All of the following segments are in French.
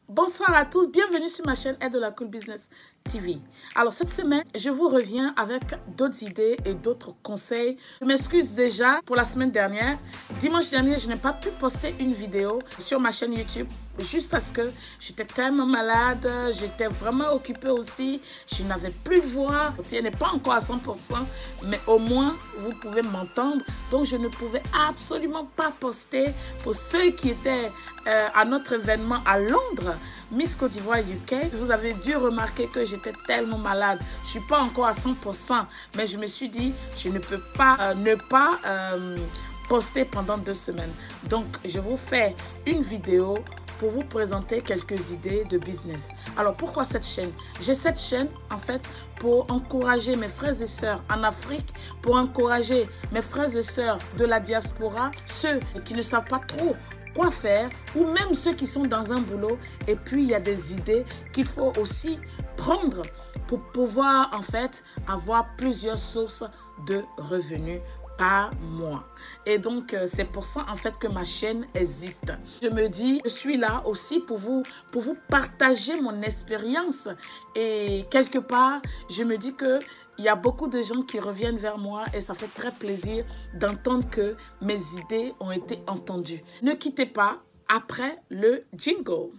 Bonsoir à tous, bienvenue sur ma chaîne Aide de la Cool Business TV. Alors cette semaine, je vous reviens avec d'autres idées et d'autres conseils. Je m'excuse déjà pour la semaine dernière. Dimanche dernier, je n'ai pas pu poster une vidéo sur ma chaîne YouTube. Juste parce que j'étais tellement malade, j'étais vraiment occupée aussi, je n'avais plus voix. Elle n'est pas encore à 100%, mais au moins vous pouvez m'entendre. Donc je ne pouvais absolument pas poster. Pour ceux qui étaient à notre événement à Londres, Miss Côte d'Ivoire UK, vous avez dû remarquer que j'étais tellement malade. Je ne suis pas encore à 100%, mais je me suis dit, je ne peux pas ne pas poster pendant 2 semaines. Donc je vous fais une vidéo pour vous présenter quelques idées de business. Alors, pourquoi cette chaîne? J'ai cette chaîne, en fait, pour encourager mes frères et sœurs en Afrique, pour encourager mes frères et sœurs de la diaspora, ceux qui ne savent pas trop quoi faire, ou même ceux qui sont dans un boulot. Et puis, il y a des idées qu'il faut aussi prendre pour pouvoir, en fait, avoir plusieurs sources de revenus par mois. Et donc, c'est pour ça, en fait, que ma chaîne existe. Je me dis, je suis là aussi pour vous partager mon expérience. Et quelque part, je me dis que il y a beaucoup de gens qui reviennent vers moi et ça fait très plaisir d'entendre que mes idées ont été entendues. Ne quittez pas après le jingle.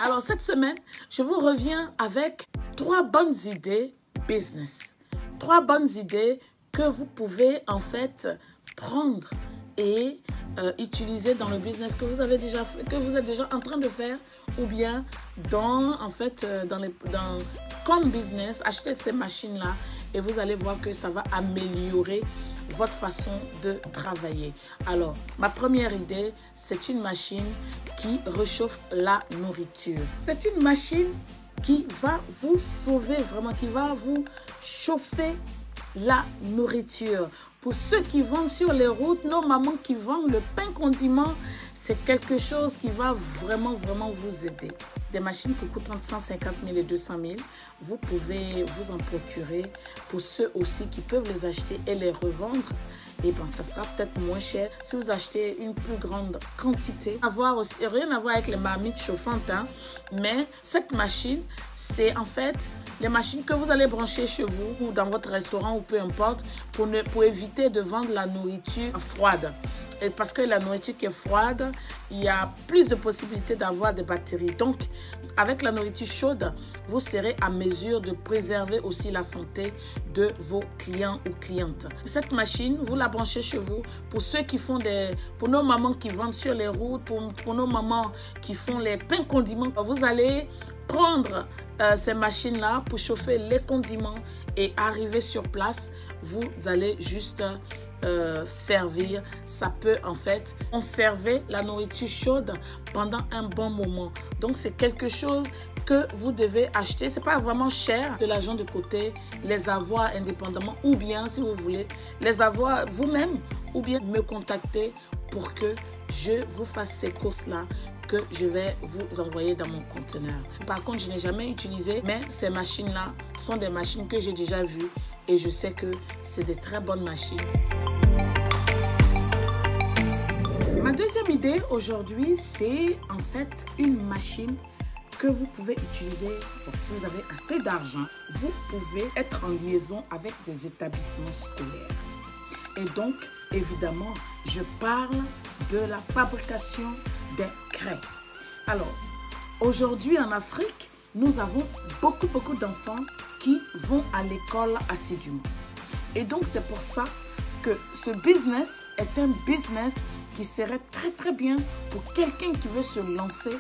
Alors, cette semaine, je vous reviens avec 3 bonnes idées business. 3 bonnes idées que vous pouvez en fait prendre et utiliser dans le business que vous avez déjà fait, que vous êtes déjà en train de faire, ou bien dans en fait comme business, achetez ces machines-là et vous allez voir que ça va améliorer votre façon de travailler. Alors, ma première idée, c'est une machine qui réchauffe la nourriture. C'est une machine qui va vous sauver, vraiment, qui va vous chauffer la nourriture. Pour ceux qui vendent sur les routes, nos mamans qui vendent le pain condiment, c'est quelque chose qui va vraiment vous aider. Des machines qui coûtent entre 150 000 et 200 000, vous pouvez vous en procurer. Pour ceux aussi qui peuvent les acheter et les revendre, et bien ça sera peut-être moins cher si vous achetez une plus grande quantité. Rien à voir avec les marmites chauffantes, hein, mais cette machine, c'est en fait les machines que vous allez brancher chez vous ou dans votre restaurant ou peu importe pour éviter de vendre la nourriture froide. Et parce que la nourriture qui est froide, il y a plus de possibilités d'avoir des bactéries. Donc, avec la nourriture chaude, vous serez à mesure de préserver aussi la santé de vos clients ou clientes. Cette machine, vous la branchez chez vous. Pour ceux qui font pour nos mamans qui vendent sur les routes, pour nos mamans qui font les pains condiments, vous allez prendre ces machines-là pour chauffer les condiments et arriver sur place, vous allez juste servir. Ça peut en fait conserver la nourriture chaude pendant un bon moment. Donc c'est quelque chose que vous devez acheter. C'est pas vraiment cher, de l'argent de côté, les avoir indépendamment, ou bien si vous voulez les avoir vous-même, ou bien me contacter pour que je vous fasse ces courses-là que je vais vous envoyer dans mon conteneur. Par contre, je n'ai jamais utilisé, mais ces machines-là sont des machines que j'ai déjà vues et je sais que c'est de très bonnes machines. Ma deuxième idée aujourd'hui, c'est en fait une machine que vous pouvez utiliser. Bon, si vous avez assez d'argent, vous pouvez être en liaison avec des établissements scolaires. Et donc, évidemment, je parle de la fabrication des craies. Alors, aujourd'hui en Afrique, nous avons beaucoup d'enfants qui vont à l'école assidûment. Et donc, c'est pour ça que ce business est un business qui serait très bien pour quelqu'un qui veut se lancer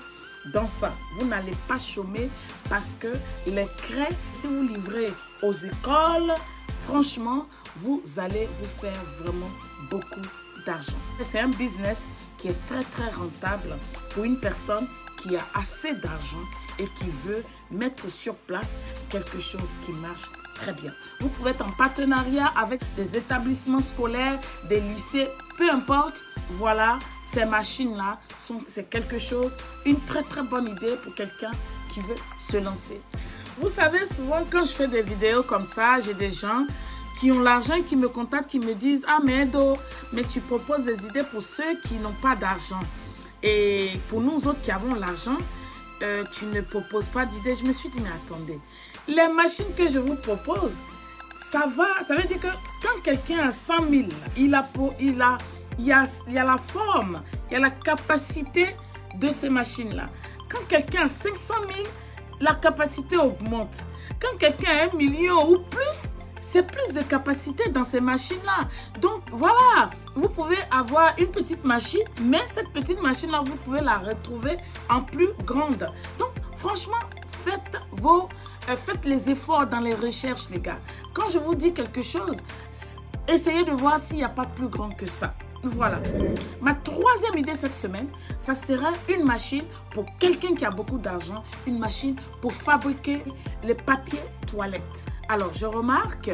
dans ça. Vous n'allez pas chômer parce que les craies, si vous livrez aux écoles, franchement, vous allez vous faire vraiment beaucoup d'argent. C'est un business qui est très rentable pour une personne qui a assez d'argent et qui veut mettre sur place quelque chose qui marche très bien. Vous pouvez être en partenariat avec des établissements scolaires, des lycées, peu importe. Voilà, ces machines-là, c'est quelque chose, une très bonne idée pour quelqu'un qui veut se lancer. Vous savez, souvent quand je fais des vidéos comme ça, j'ai des gens qui ont l'argent et qui me contactent, qui me disent « Ah, mais Edo, mais tu proposes des idées pour ceux qui n'ont pas d'argent. Et pour nous autres qui avons l'argent, tu ne proposes pas d'idées. » Je me suis dit « Mais attendez, les machines que je vous propose, ça veut dire que quand quelqu'un a 100 000, il y a la forme, il y a la capacité de ces machines-là. Quand quelqu'un a 500 000, la capacité augmente. Quand quelqu'un a 1 million ou plus, c'est plus de capacité dans ces machines-là. Donc, voilà, vous pouvez avoir une petite machine, mais cette petite machine-là, vous pouvez la retrouver en plus grande. Donc, franchement, faites les efforts dans les recherches, les gars. Quand je vous dis quelque chose, essayez de voir s'il n'y a pas plus grand que ça. Voilà. Ma troisième idée cette semaine, ça sera une machine pour quelqu'un qui a beaucoup d'argent, une machine pour fabriquer les papiers toilettes. Alors, je remarque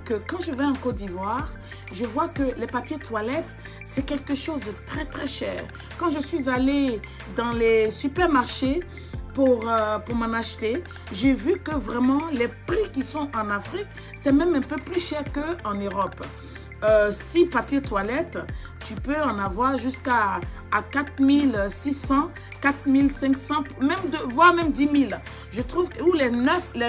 que quand je vais en Côte d'Ivoire, je vois que les papiers toilettes, c'est quelque chose de très très cher. Quand je suis allée dans les supermarchés pour m'en acheter, j'ai vu que vraiment les prix qui sont en Afrique, c'est même un peu plus cher qu'en Europe. 6 papiers toilettes, tu peux en avoir jusqu'à 4600, 4500, voire même 10 000. Je trouve que les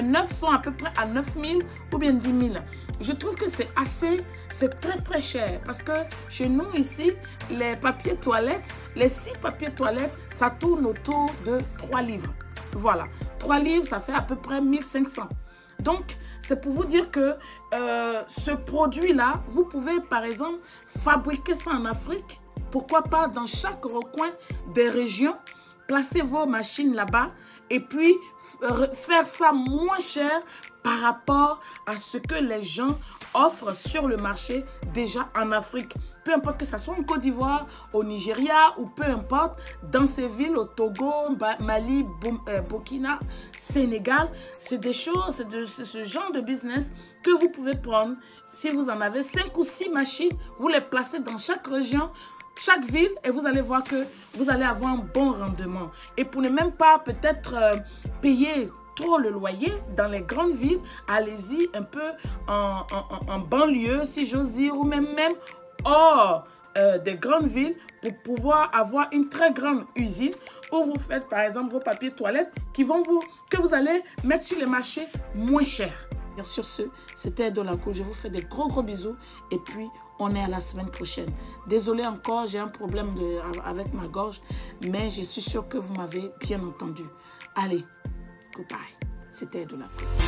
9 sont à peu près à 9 000 ou bien 10 000. Je trouve que c'est très très cher parce que chez nous ici, les papiers toilettes, les 6 papiers toilettes, ça tourne autour de 3 livres. Voilà, 3 livres, ça fait à peu près 1500. Donc, c'est pour vous dire que ce produit-là, vous pouvez par exemple fabriquer ça en Afrique. Pourquoi pas dans chaque recoin des régions, placer vos machines là-bas et puis faire ça moins cher par rapport à ce que les gens offrent sur le marché déjà en Afrique. Peu importe que ce soit en Côte d'Ivoire, au Nigeria ou peu importe, dans ces villes, au Togo, Mali, Burkina, Sénégal, c'est des choses, c'est ce genre de business que vous pouvez prendre. Si vous en avez 5 ou 6 machines, vous les placez dans chaque région, chaque ville, et vous allez voir que vous allez avoir un bon rendement. Et pour ne même pas peut-être payer trop le loyer dans les grandes villes, allez-y un peu en banlieue, si j'ose dire, ou même hors des grandes villes pour pouvoir avoir une très grande usine où vous faites par exemple vos papiers toilettes que vous allez mettre sur les marchés moins chers. Et sur ce, c'était Edo La Cool. Je vous fais des gros bisous et puis on est à la semaine prochaine. Désolée encore, j'ai un problème avec ma gorge, mais je suis sûre que vous m'avez bien entendu. Allez, goodbye. C'était Edo La Cool.